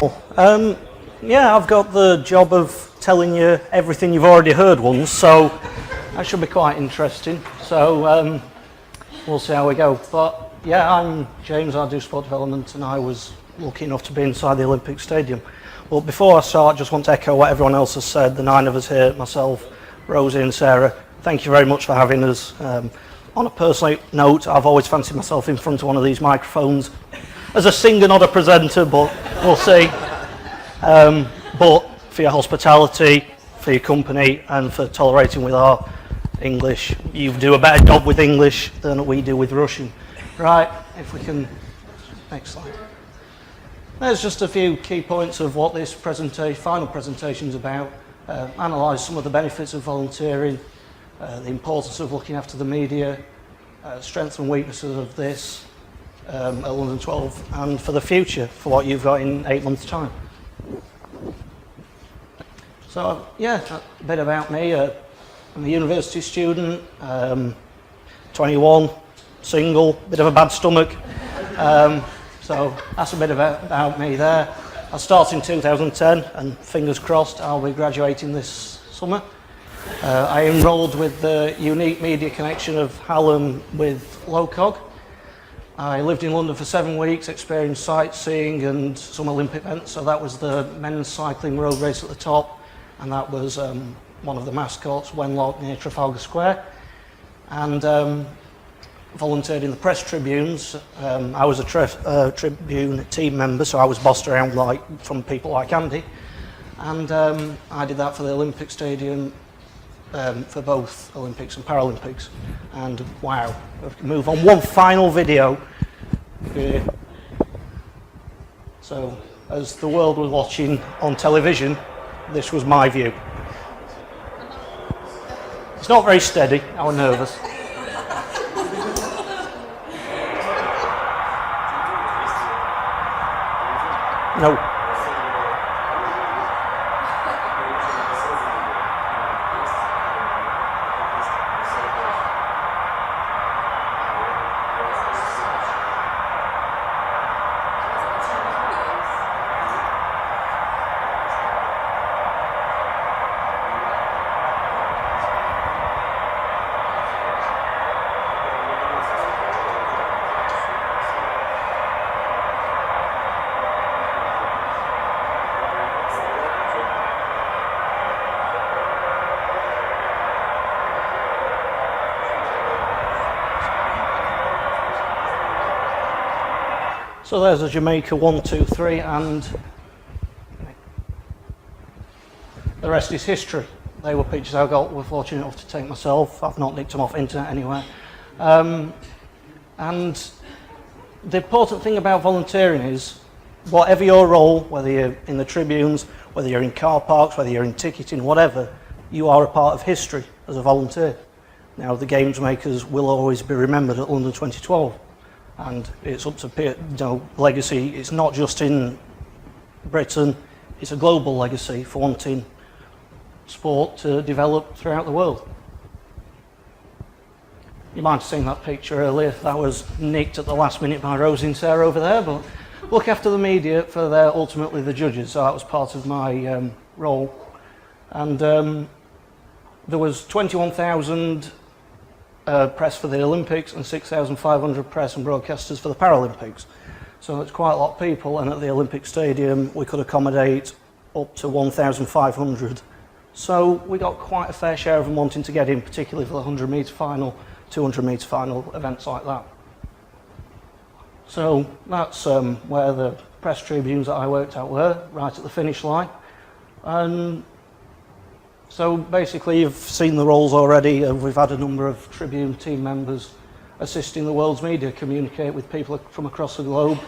Yeah, I've got the job of telling you everything you've already heard once, so that should be quite interesting. So we'll see how we go. But yeah, I'm James, I do sport development, and I was lucky enough to be inside the Olympic Stadium. But before I start, I just want to echo what everyone else has said, the 9 of us here, myself, Rosie and Sarah. Thank you very much for having us. On a personal note, I've always fancied myself in front of one of these microphones as a singer, not a presenter, but we'll see. But for your hospitality, for your company, and for tolerating with our English, you do a better job with English than we do with Russian. Right, if we can, next slide. There's just a few key points of what this final presentation is about. Analyse some of the benefits of volunteering, the importance of looking after the media, strengths and weaknesses of this at London 12, and for the future, for what you've got in 8 months' time. So yeah, a bit about me. I'm a university student, 21, single, bit of a bad stomach. So that's a bit about me there. I started in 2010, and fingers crossed I'll be graduating this summer. I enrolled with the unique media connection of Hallam with LOCOG. I lived in London for 7 weeks, experienced sightseeing and some Olympic events. So that was the men's cycling road race at the top, and that was one of the mascots, Wenlock, near Trafalgar Square. And volunteered in the press tribunes. I was a tribune team member, so I was bossed around from people like Andy. And I did that for the Olympic Stadium for both Olympics and Paralympics. And wow, we can move on. One final video here. So as the world was watching on television, this was my view. It's not very steady, I was nervous. No. So there's a Jamaica 1, 2, 3, and the rest is history. They were pictures I was fortunate enough to take myself. I've not nicked them off internet anywhere. And the important thing about volunteering is, whatever your role, whether you're in the tribunes, whether you're in car parks, whether you're in ticketing, whatever, you are a part of history as a volunteer. Now, the games makers will always be remembered at London 2012. And it's up to legacy. It's not just in Britain, it's a global legacy for wanting sport to develop throughout the world. You might have seen that picture earlier. That was nicked at the last minute by Rosie and Sarah over there, but look after the media, for they're ultimately the judges, so that was part of my role. And there was 21,000 press for the Olympics and 6,500 press and broadcasters for the Paralympics. So it's quite a lot of people, and at the Olympic Stadium we could accommodate up to 1,500. So we got quite a fair share of them wanting to get in, particularly for the 100 metre final, 200 metre final, events like that. So that's where the press tribunes that I worked at were, right at the finish line. And so basically you've seen the roles already. We've had a number of Tribune team members assisting the world's media communicate with people from across the globe.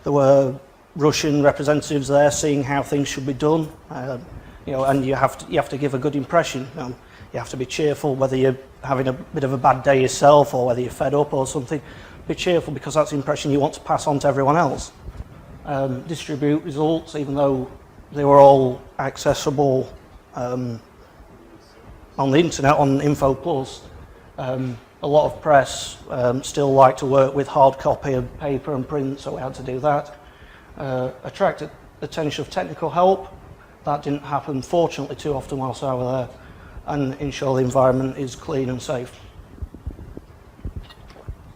There were Russian representatives there seeing how things should be done. And you have to give a good impression. You have to be cheerful, whether you're having a bit of a bad day yourself or whether you're fed up or something. Be cheerful, because that's the impression you want to pass on to everyone else. Distribute results, even though they were all accessible on the internet, on Info Plus. A lot of press still like to work with hard copy of paper and print, so we had to do that. Attract attention of technical help. That didn't happen, fortunately, too often whilst I was there, and ensure the environment is clean and safe.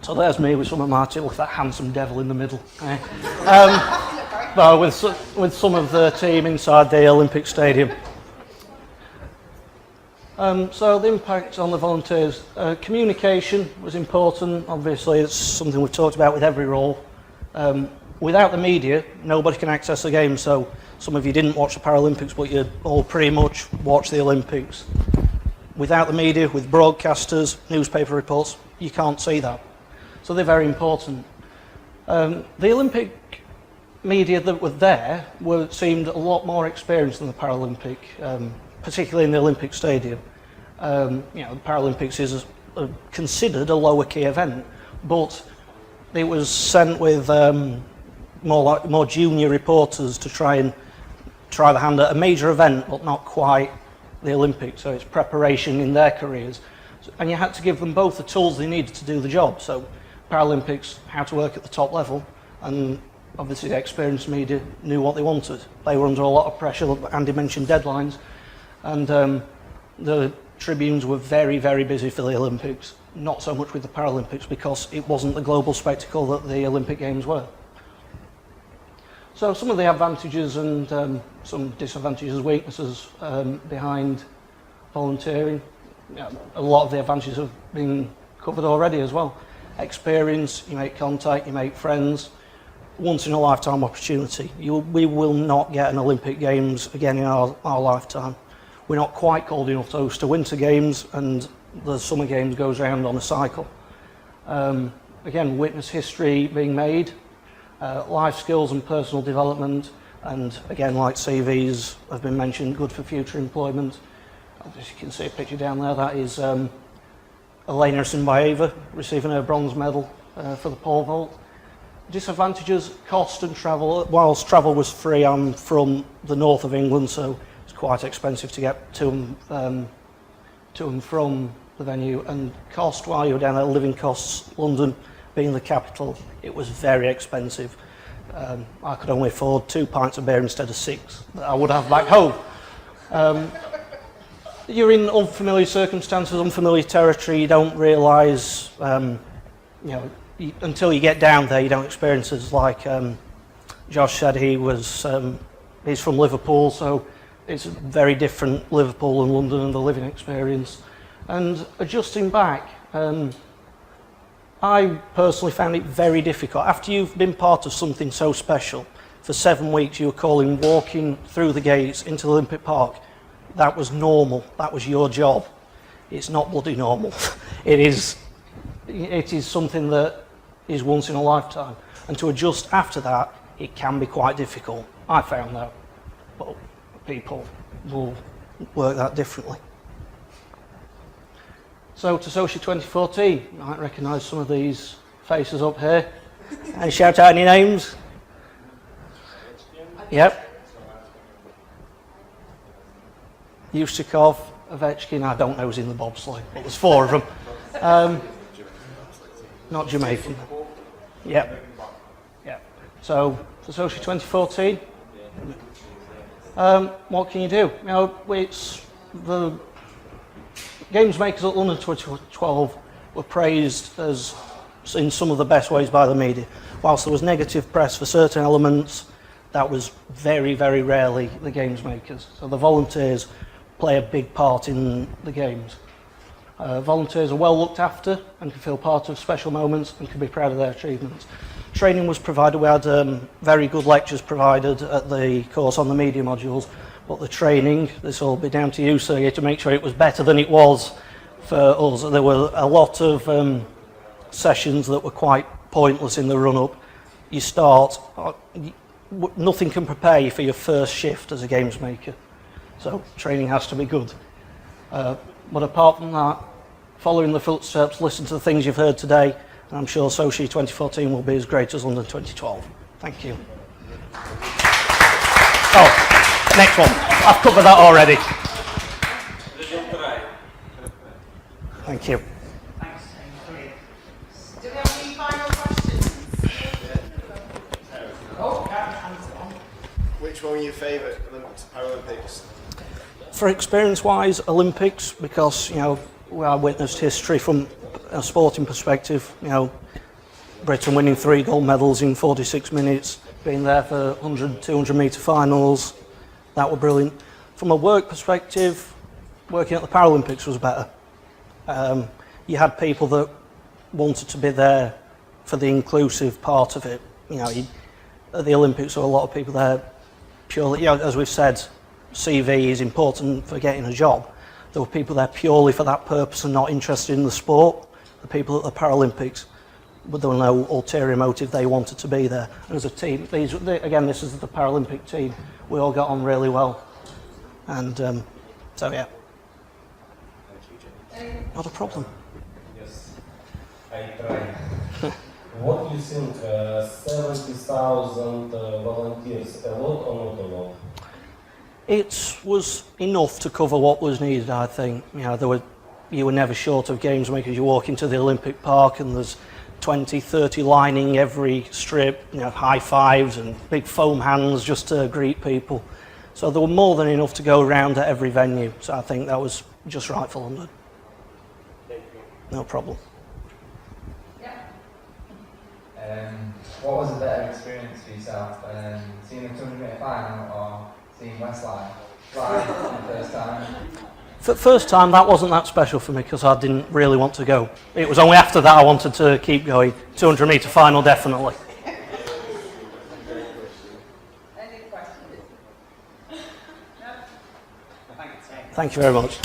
So there's me with some of my team. Look at that handsome devil in the middle. Well, with some of the team inside the Olympic Stadium. So the impact on the volunteers. Communication was important. Obviously, it's something we've talked about with every role. Without the media, nobody can access the game. So some of you didn't watch the Paralympics, but you all pretty much watched the Olympics. Without the media, with broadcasters, newspaper reports, you can't see that. So they're very important. The Olympic media that were there seemed a lot more experienced than the Paralympic, particularly in the Olympic Stadium. You know, the Paralympics is considered a lower key event, but it was sent with more junior reporters to try the hand at a major event, but not quite the Olympics. So it's preparation in their careers, and you had to give them both the tools they needed to do the job. So Paralympics, how to work at the top level, and obviously the experienced media knew what they wanted. They were under a lot of pressure. Andy mentioned deadlines, and the tribunes were very, very busy for the Olympics. Not so much with the Paralympics, because it wasn't the global spectacle that the Olympic Games were. So some of the advantages and some disadvantages, weaknesses behind volunteering. You know, a lot of the advantages have been covered already as well. Experience, you make contact, you make friends. Once in a lifetime opportunity. We will not get an Olympic Games again in our lifetime. We're not quite cold enough to host a Winter Games, and the Summer Games goes round on a cycle. Again, witness history being made, life skills and personal development, and again, like CVs have been mentioned, good for future employment. As you can see a picture down there, that is Elena Simbaeva receiving her bronze medal for the pole vault. Disadvantages, cost and travel. Whilst travel was free, I'm from the north of England, so it's quite expensive to get to and from the venue. And cost, while you were down there, living costs, London being the capital, it was very expensive. I could only afford 2 pints of beer instead of 6 that I would have back home. You're in unfamiliar circumstances, unfamiliar territory, you don't realise, you know, until you get down there, you don't experience it. Like Josh said, he's from Liverpool, so it's a very different Liverpool and London and the living experience. And adjusting back, I personally found it very difficult. After you've been part of something so special, for 7 weeks you were calling walking through the gates into the Olympic Park, that was normal, that was your job. It's not bloody normal. It is something that is once in a lifetime, and to adjust after that, it can be quite difficult. I found that, but people will work that differently. So to Sochi 2014, you might recognise some of these faces up here. And shout out any names? Yep. Yushikov, Ovechkin, I don't know who's in the bobsleigh, but there's 4 of them. Not Jamaican. Yep. Yep. So for Sochi 2014, what can you do? You know, it's the games makers at London 2012 were praised as in some of the best ways by the media. Whilst there was negative press for certain elements, that was very, very rarely the games makers. So the volunteers play a big part in the games. Volunteers are well looked after and can feel part of special moments and can be proud of their achievements. Training was provided. We had very good lectures provided at the course on the media modules, but the training, this will all be down to you, Sergey, to make sure it was better than it was for us. There were a lot of sessions that were quite pointless in the run-up. You start, nothing can prepare you for your first shift as a games maker, so training has to be good. But apart from that, following the footsteps, listen to the things you've heard today, and I'm sure Sochi 2014 will be as great as London 2012. Thank you. Oh, next one. I've covered that already. Thank you. Thanks. Do we have any final questions? Oh, Which Which one were your favourite Olympics, Paralympics? For experience-wise, Olympics, because, you know, I witnessed history from a sporting perspective, you know, Britain winning 3 gold medals in 46 minutes, being there for 100, 200 metre finals, that were brilliant. From a work perspective, working at the Paralympics was better. You had people that wanted to be there for the inclusive part of it. You know, at the Olympics, there were a lot of people there purely, you know, as we've said, CV is important for getting a job. There were people there purely for that purpose and not interested in the sport. The people at the Paralympics, but there was no ulterior motive, they wanted to be there. And as a team, again, this is the Paralympic team, we all got on really well. And so, yeah. Not a problem. Yes, I try. What do you think, 70,000 volunteers, a lot or not a lot? It was enough to cover what was needed, I think. You know, you were never short of games makers. You walk into the Olympic Park and there's 20, 30 lining every strip, you know, high fives and big foam hands just to greet people. So there were more than enough to go around at every venue. So I think that was just right for London. No problem. What was a better experience for yourself, seeing the 200-metre final or seeing Westline live for the first time? For the first time, that wasn't that special for me because I didn't really want to go. It was only after that I wanted to keep going. 200-metre final, definitely. Any questions? No? Thank you very much.